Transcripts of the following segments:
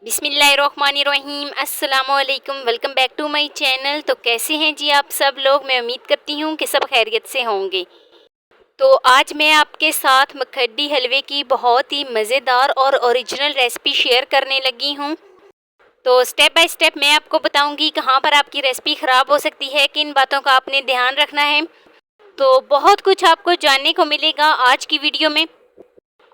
बिस्मिल्लाहिर्रहमानिर्रहीम अस्सलामुअलैकुम। Welcome back to my channel. तो कैसे हैं जी आप सब लोग। मैं उम्मीद करती हूँ कि सब खैरियत से होंगे। तो आज मैं आपके साथ मखड्डी हलवे की बहुत ही मज़ेदार और ओरिजिनल रेसिपी शेयर करने लगी हूँ। तो स्टेप बाय स्टेप मैं आपको बताऊँगी कहाँ पर आपकी रेसिपी ख़राब हो सकती है, किन बातों का आपने ध्यान रखना है। तो बहुत कुछ आपको जानने को मिलेगा आज की वीडियो में।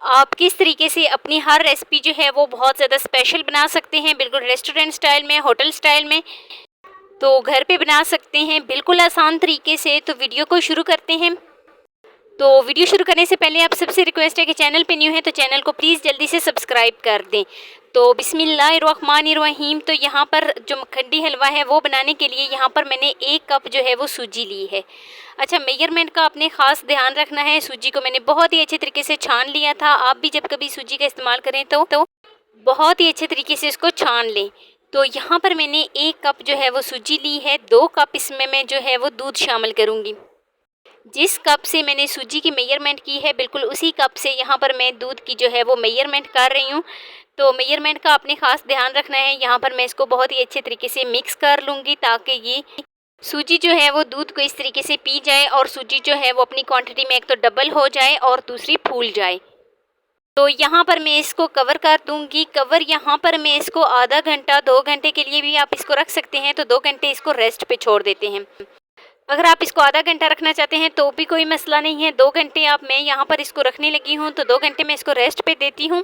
आप किस तरीके से अपनी हर रेसिपी जो है वो बहुत ज़्यादा स्पेशल बना सकते हैं, बिल्कुल रेस्टोरेंट स्टाइल में, होटल स्टाइल में। तो घर पे बना सकते हैं बिल्कुल आसान तरीके से। तो वीडियो को शुरू करते हैं। तो वीडियो शुरू करने से पहले आप सबसे रिक्वेस्ट है कि चैनल पे न्यू है तो चैनल को प्लीज़ जल्दी से सब्सक्राइब कर दें। तो बिस्मिल्लाहिर्रहमानिर्रहीम। तो यहाँ पर जो मखड्डी हलवा है वो बनाने के लिए यहाँ पर मैंने 1 कप जो है वो सूजी ली है। अच्छा, मेजरमेंट का आपने ख़ास ध्यान रखना है। सूजी को मैंने बहुत ही अच्छे तरीके से छान लिया था। आप भी जब कभी सूजी का इस्तेमाल करें तो बहुत ही अच्छे तरीके से इसको छान लें। तो यहाँ पर मैंने 1 कप जो है वो सूजी ली है। 2 कप इसमें मैं जो है वो दूध शामिल करूँगी। जिस कप से मैंने सूजी की मेजरमेंट की है बिल्कुल उसी कप से यहाँ पर मैं दूध की जो है वो मेजरमेंट कर रही हूँ। तो मेजरमेंट का आपने ख़ास ध्यान रखना है। यहाँ पर मैं इसको बहुत ही अच्छे तरीके से मिक्स कर लूँगी ताकि ये सूजी जो है वो दूध को इस तरीके से पी जाए और सूजी जो है वो अपनी क्वांटिटी में एक तो डबल हो जाए और दूसरी फूल जाए। तो यहाँ पर मैं इसको कवर कर दूँगी। कवर यहाँ पर मैं इसको आधा घंटा 2 घंटे के लिए भी आप इसको रख सकते हैं। तो 2 घंटे इसको रेस्ट पे छोड़ देते हैं। अगर आप इसको आधा घंटा रखना चाहते हैं तो भी कोई मसला नहीं है। 2 घंटे आप मैं यहाँ पर इसको रखने लगी हूँ तो 2 घंटे मैं इसको रेस्ट पे देती हूँ।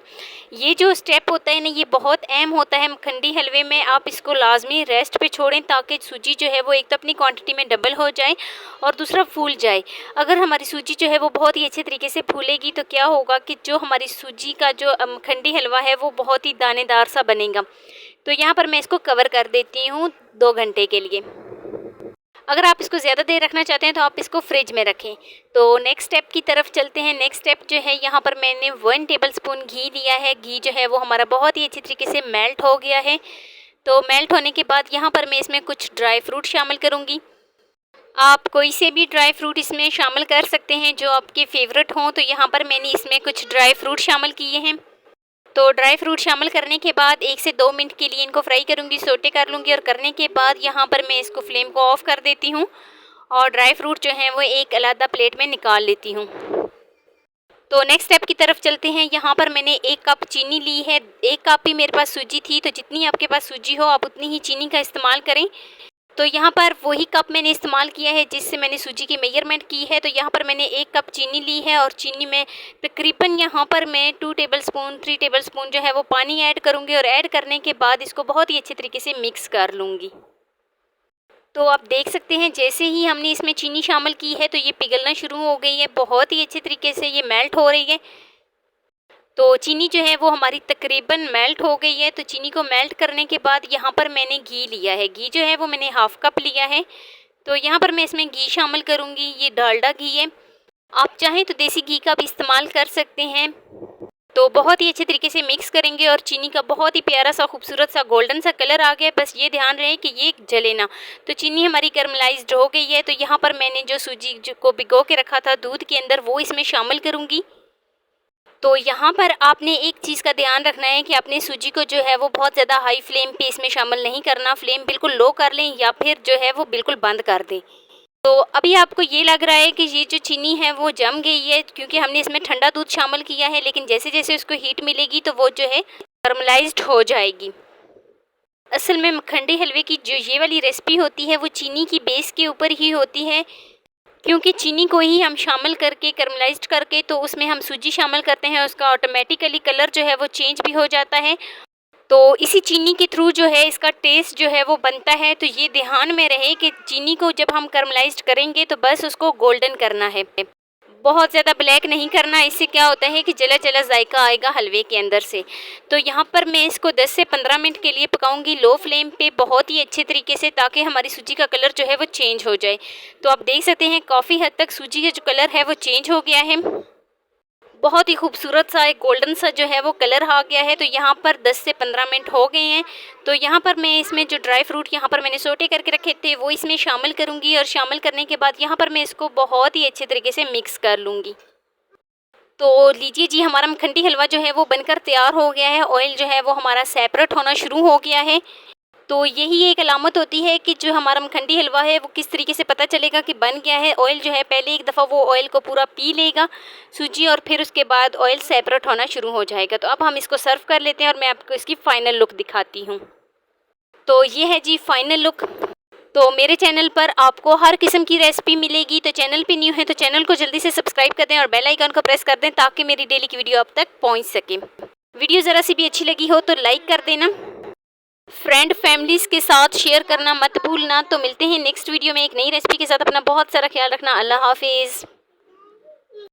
ये जो स्टेप होता है ना ये बहुत अहम होता है मखंडी हलवे में। आप इसको लाजमी रेस्ट पे छोड़ें ताकि सूजी जो है वो एक तो अपनी क्वांटिटी में डबल हो जाए और दूसरा फूल जाए। अगर हमारी सूजी जो है वो बहुत ही अच्छे तरीके से फूलेगी तो क्या होगा कि जो हमारी सूजी का जो मखंडी हलवा है वो बहुत ही दानेदार सा बनेगा। तो यहाँ पर मैं इसको कवर कर देती हूँ 2 घंटे के लिए। अगर आप इसको ज़्यादा देर रखना चाहते हैं तो आप इसको फ्रिज में रखें। तो नेक्स्ट स्टेप की तरफ चलते हैं। नेक्स्ट स्टेप जो है यहाँ पर मैंने 1 टेबलस्पून घी लिया है। घी जो है वो हमारा बहुत ही अच्छी तरीके से मेल्ट हो गया है। तो मेल्ट होने के बाद यहाँ पर मैं इसमें कुछ ड्राई फ्रूट शामिल करूँगी। आप कोई से भी ड्राई फ्रूट इसमें शामिल कर सकते हैं जो आपके फेवरेट हों। तो यहाँ पर मैंने इसमें कुछ ड्राई फ्रूट शामिल किए हैं। तो ड्राई फ्रूट शामिल करने के बाद 1 से 2 मिनट के लिए इनको फ्राई करूँगी, सोटे कर लूँगी। और करने के बाद यहाँ पर मैं इसको फ्लेम को ऑफ कर देती हूँ और ड्राई फ्रूट जो हैं वो एक अलग प्लेट में निकाल लेती हूँ। तो नेक्स्ट स्टेप की तरफ चलते हैं। यहाँ पर मैंने 1 कप चीनी ली है। 1 कप ही मेरे पास सूजी थी तो जितनी आपके पास सूजी हो आप उतनी ही चीनी का इस्तेमाल करें। तो यहाँ पर वही कप मैंने इस्तेमाल किया है जिससे मैंने सूजी की मेजरमेंट की है। तो यहाँ पर मैंने 1 कप चीनी ली है और चीनी में तकरीबन यहाँ पर मैं 2 टेबलस्पून 3 टेबलस्पून जो है वो पानी ऐड करूँगी। और ऐड करने के बाद इसको बहुत ही अच्छे तरीके से मिक्स कर लूँगी। तो आप देख सकते हैं जैसे ही हमने इसमें चीनी शामिल की है तो ये पिघलना शुरू हो गई है। बहुत ही अच्छे तरीके से ये मेल्ट हो रही है। तो चीनी जो है वो हमारी तकरीबन मेल्ट हो गई है। तो चीनी को मेल्ट करने के बाद यहाँ पर मैंने घी लिया है। घी जो है वो मैंने 1/2 कप लिया है। तो यहाँ पर मैं इसमें घी शामिल करूँगी। ये डालडा घी है। आप चाहें तो देसी घी का भी इस्तेमाल कर सकते हैं। तो बहुत ही अच्छे तरीके से मिक्स करेंगे और चीनी का बहुत ही प्यारा सा खूबसूरत सा गोल्डन सा कलर आ गया है। बस ये ध्यान रहे कि ये जले ना। तो चीनी हमारी कैरमलाइज्ड हो गई है। तो यहाँ पर मैंने जो सूजी को भिगो के रखा था दूध के अंदर वो इसमें शामिल करूँगी। तो यहाँ पर आपने एक चीज़ का ध्यान रखना है कि आपने सूजी को जो है वो बहुत ज़्यादा हाई फ्लेम पे इसमें शामिल नहीं करना। फ्लेम बिल्कुल लो कर लें या फिर जो है वो बिल्कुल बंद कर दें। तो अभी आपको ये लग रहा है कि ये जो चीनी है वो जम गई है क्योंकि हमने इसमें ठंडा दूध शामिल किया है। लेकिन जैसे जैसे उसको हीट मिलेगी तो वो जो है कैरमलाइज्ड हो जाएगी। असल में मखंडी हलवे की जो ये वाली रेसिपी होती है वो चीनी की बेस के ऊपर ही होती है क्योंकि चीनी को ही हम शामिल करके कैरमलाइज्ड करके तो उसमें हम सूजी शामिल करते हैं। उसका ऑटोमेटिकली कलर जो है वो चेंज भी हो जाता है। तो इसी चीनी के थ्रू जो है इसका टेस्ट जो है वो बनता है। तो ये ध्यान में रहे कि चीनी को जब हम कैरमलाइज्ड करेंगे तो बस उसको गोल्डन करना है, बहुत ज़्यादा ब्लैक नहीं करना। इससे क्या होता है कि जला जला जायका आएगा हलवे के अंदर से। तो यहाँ पर मैं इसको 10 से 15 मिनट के लिए पकाऊंगी लो फ्लेम पे बहुत ही अच्छे तरीके से ताकि हमारी सूजी का कलर जो है वो चेंज हो जाए। तो आप देख सकते हैं काफ़ी हद तक सूजी का जो कलर है वो चेंज हो गया है। बहुत ही खूबसूरत सा एक गोल्डन सा जो है वो कलर आ गया है। तो यहाँ पर 10 से 15 मिनट हो गए हैं। तो यहाँ पर मैं इसमें जो ड्राई फ्रूट यहाँ पर मैंने सोटे करके रखे थे वो इसमें शामिल करूँगी। और शामिल करने के बाद यहाँ पर मैं इसको बहुत ही अच्छे तरीके से मिक्स कर लूँगी। तो लीजिए जी, हमारा मखंडी हलवा जो है वो बनकर तैयार हो गया है। ऑयल जो है वो हमारा सेपरेट होना शुरू हो गया है। तो यही एक अलामत होती है कि जो हमारा मखंडी हलवा है वो किस तरीके से पता चलेगा कि बन गया है। ऑयल जो है पहले एक दफ़ा वो ऑयल को पूरा पी लेगा सूजी, और फिर उसके बाद ऑयल सेपरेट होना शुरू हो जाएगा। तो अब हम इसको सर्व कर लेते हैं और मैं आपको इसकी फ़ाइनल लुक दिखाती हूँ। तो ये है जी फ़ाइनल लुक। तो मेरे चैनल पर आपको हर किस्म की रेसिपी मिलेगी। तो चैनल पे न्यू है तो चैनल को जल्दी से सब्सक्राइब कर दें और बेल आइकन को प्रेस कर दें ताकि मेरी डेली की वीडियो आप तक पहुंच सके। वीडियो ज़रा सी भी अच्छी लगी हो तो लाइक कर देना, फ्रेंड फैमिलीज़ के साथ शेयर करना मत भूलना। तो मिलते हैं नेक्स्ट वीडियो में एक नई रेसिपी के साथ। अपना बहुत सारा ख्याल रखना। अल्लाह हाफिज़।